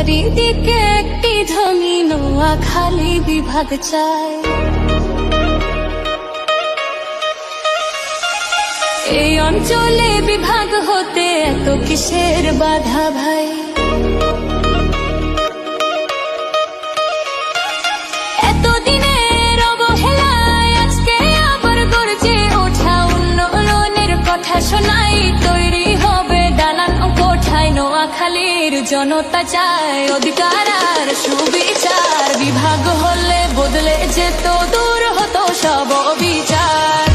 চারিদিকে একটি ধনী নোয়াখালী বিভাগ চাই। এই অঞ্চলে বিভাগ হতে এত কিসের বাধা ভাই? এতদিনের অবহেলায় আজকে আবার গর্জে ওঠা উন্নয়নের কথা শোনাই। তৈরি হবে দালান কোঠায়, নোয়াখালীর জনতা চায় অধিকার আর সুবিচার। বিভাগ হলে বদলে যেত, দূর হতো সব বিচার।